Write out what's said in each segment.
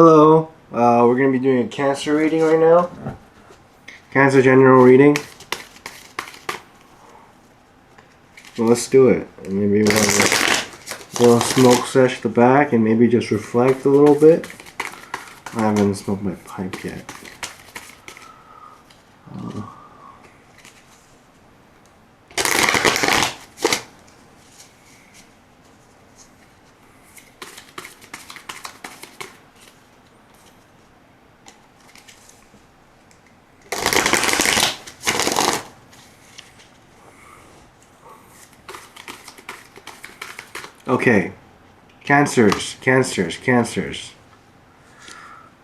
Hello, we're going to be doing a cancer reading right now. Cancer general reading. So let's do it. And maybe we'll have a little smoke sesh at the back and maybe just reflect a little bit. I haven't smoked my pipe yet. Okay, cancers.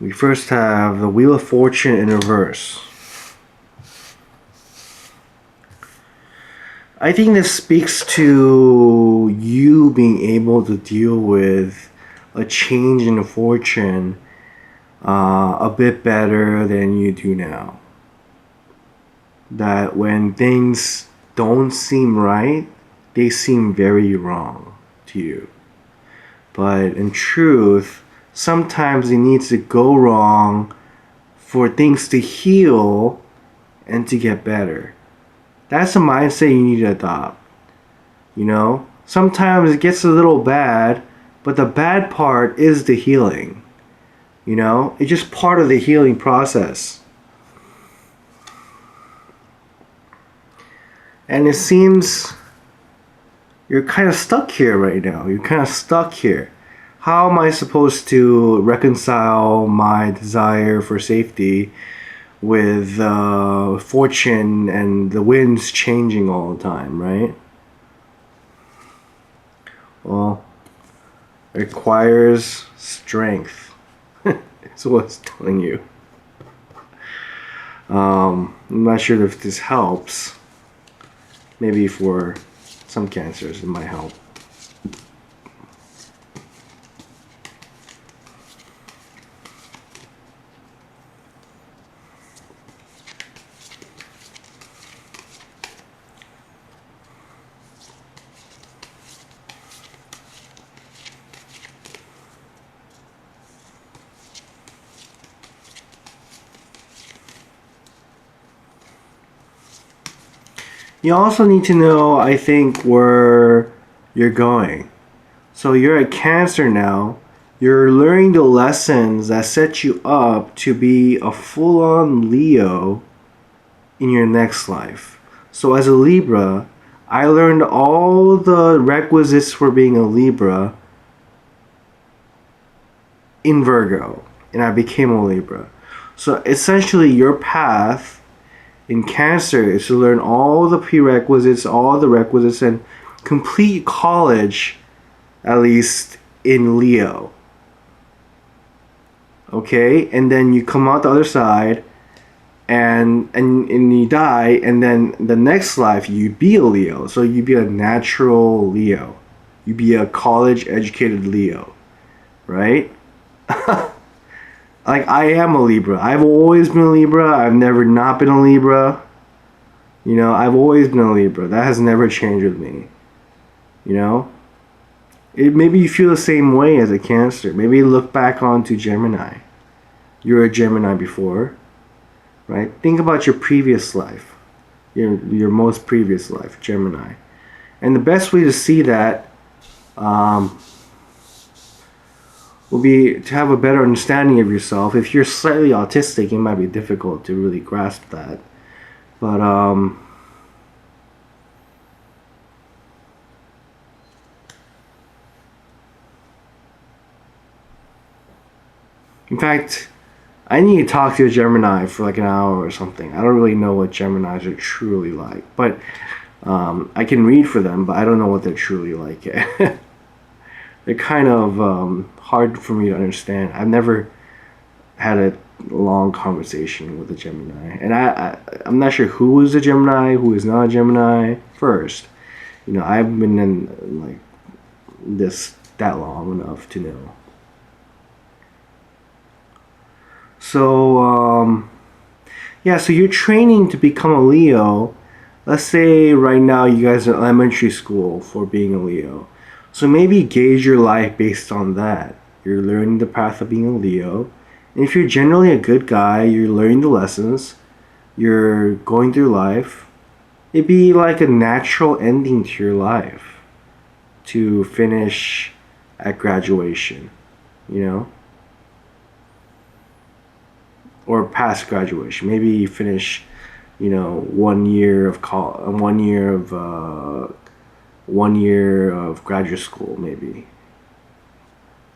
We first have the Wheel of Fortune in reverse. I think this speaks to you being able to deal with a change in the fortune a bit better than you do now. That when things don't seem right, they seem very wrong to you. But in truth, sometimes it needs to go wrong for things to heal and to get better. That's a mindset you need to adopt. You know, sometimes it gets a little bad, but the bad part is the healing. You know, it's just part of the healing process. And it seems you're kind of stuck here right now. You're kind of stuck here. How am I supposed to reconcile my desire for safety with fortune and the winds changing all the time, right? Well, it requires strength. That's what it's telling you. I'm not sure if this helps. Maybe for some cancers it might help. You also need to know, I think, where you're going. So you're a Cancer now. You're learning the lessons that set you up to be a full-on Leo in your next life. So as a Libra, I learned all the requisites for being a Libra in Virgo, and I became a Libra. So essentially your path in Cancer is to learn all the prerequisites, all the requisites, and complete college, at least in Leo. Okay, and then you come out the other side, and you die, and then the next life you be a Leo. So you be a natural Leo. You be a college-educated Leo, right? Like, I am a Libra. I've always been a Libra. I've never not been a Libra. You know, I've always been a Libra. That has never changed with me. You know? Maybe you feel the same way as a Cancer. Maybe look back onto Gemini. You were a Gemini before. Right? Think about your previous life. Your most previous life, Gemini. And the best way to see that will be to have a better understanding of yourself. If you're slightly autistic, it might be difficult to really grasp that. But in fact, I need to talk to a Gemini for like an hour or something. I don't really know what Geminis are truly like, but I can read for them, but I don't know what they're truly like yet. They're kind of hard for me to understand. I've never had a long conversation with a Gemini, and I'm not sure who is a Gemini, who is not a Gemini first. You know, I've been in like this that long enough to know. So yeah, so you're training to become a Leo. Let's say right now you guys are in elementary school for being a Leo. So maybe gauge your life based on that. You're learning the path of being a Leo. And if you're generally a good guy, you're learning the lessons, you're going through life, it'd be like a natural ending to your life to finish at graduation, you know? Or past graduation. Maybe you finish, 1 year of 1 year of graduate school, maybe.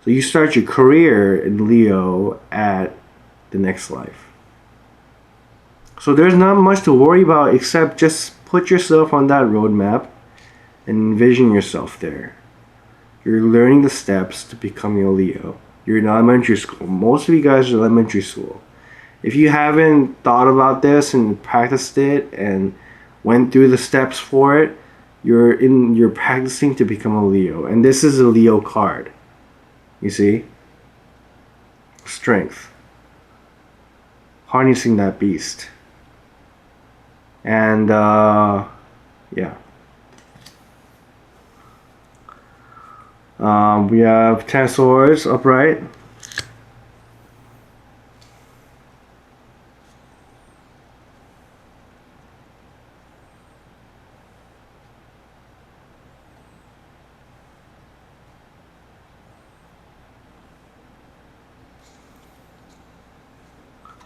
So you start your career in Leo at the next life. So there's not much to worry about except just put yourself on that roadmap and envision yourself there. You're learning the steps to becoming a Leo. You're in elementary school. Most of you guys are in elementary school. If you haven't thought about this and practiced it and went through the steps for it, you're practicing to become a Leo. And this is a Leo card. You see? Strength. Harnessing that beast. And yeah. We have 10 swords upright.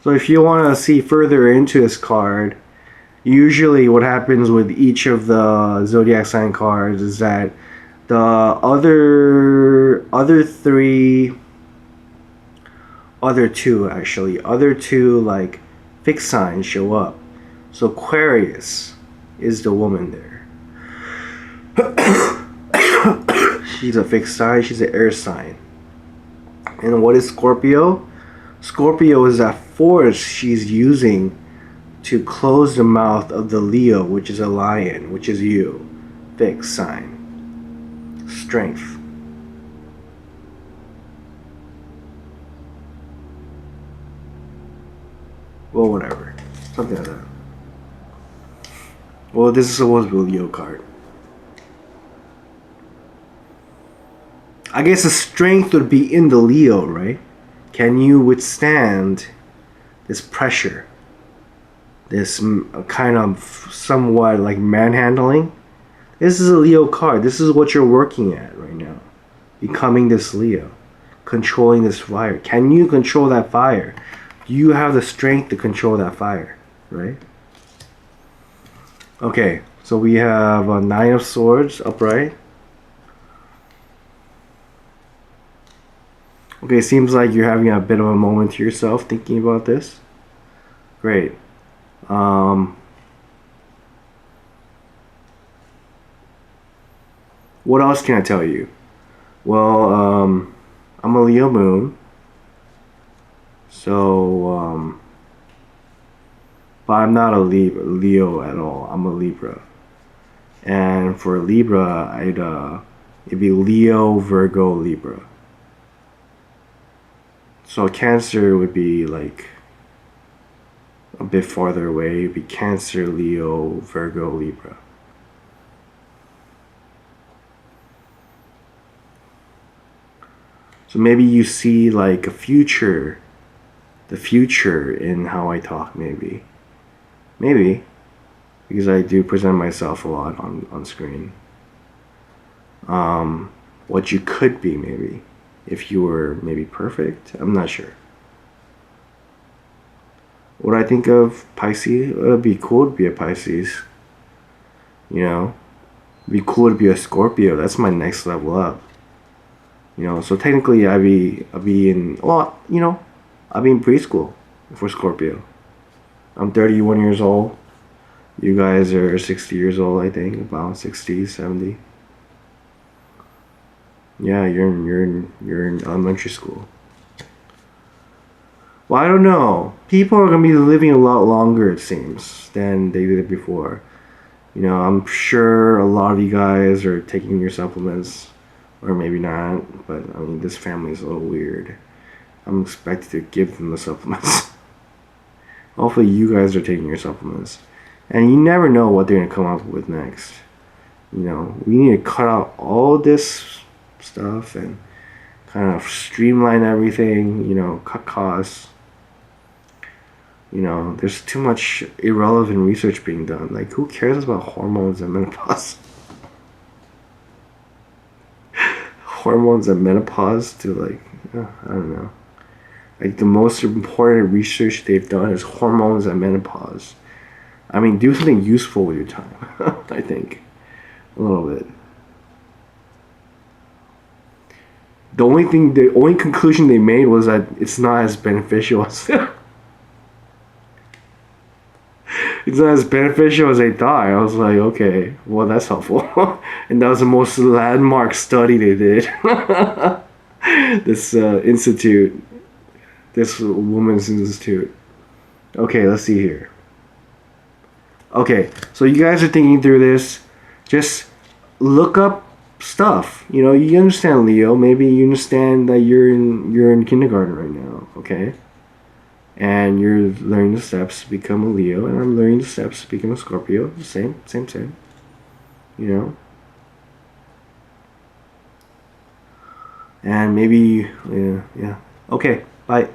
So if you want to see further into this card, usually what happens with each of the zodiac sign cards is that the other two like fixed signs show up. So Aquarius is the woman there. She's a fixed sign, she's an air sign. And what is Scorpio? Scorpio is that force she's using to close the mouth of the Leo, which is a lion, which is you. Fixed sign. Strength. Well, whatever. Something like that. Well, this is supposed to be a Leo card. I guess the strength would be in the Leo, right? Can you withstand this pressure? This kind of somewhat like manhandling? This is a Leo card. This is what you're working at right now. Becoming this Leo. Controlling this fire. Can you control that fire? Do you have the strength to control that fire? Right? Okay, so we have a 9 of Swords upright. Okay, seems like you're having a bit of a moment to yourself thinking about this. Great. What else can I tell you? Well, I'm a Leo moon. So, but I'm not a Leo at all. I'm a Libra. And for Libra, it'd be Leo, Virgo, Libra. So Cancer would be like a bit farther away. It'd be Cancer, Leo, Virgo, Libra. So maybe you see like the future in how I talk, maybe, because I do present myself a lot on screen. What you could be, maybe, if you were maybe perfect. I'm not sure. What I think of Pisces, it would be cool to be a Pisces. You know, it'd be cool to be a Scorpio. That's my next level up. You know, so technically I'd be in preschool for Scorpio. I'm 31 years old. You guys are 60 years old, I think, about 60, 70. Yeah, you're in elementary school. Well, I don't know. People are gonna be living a lot longer, it seems, than they did before. You know, I'm sure a lot of you guys are taking your supplements, or maybe not. But I mean, this family is a little weird. I'm expected to give them the supplements. Hopefully, you guys are taking your supplements, and you never know what they're gonna come up with next. You know, we need to cut out all this stuff and kind of streamline everything, you know, cut costs. You know, there's too much irrelevant research being done. Like, who cares about hormones and menopause? Hormones and menopause to, like, I don't know. Like, the most important research they've done is hormones and menopause. I mean, do something useful with your time. I think a little bit. The only conclusion they made was that it's not as beneficial as it's not as beneficial as they thought. I was like, okay, well, that's helpful. And that was the most landmark study they did. This institute, this women's institute. Okay, let's see here. Okay, so you guys are thinking through this. Just look up stuff. You know, you understand Leo. Maybe you understand that you're in kindergarten right now. Okay. And you're learning the steps to become a Leo, and I'm learning the steps to become a Scorpio. Same. You know? And maybe, yeah. Okay, bye.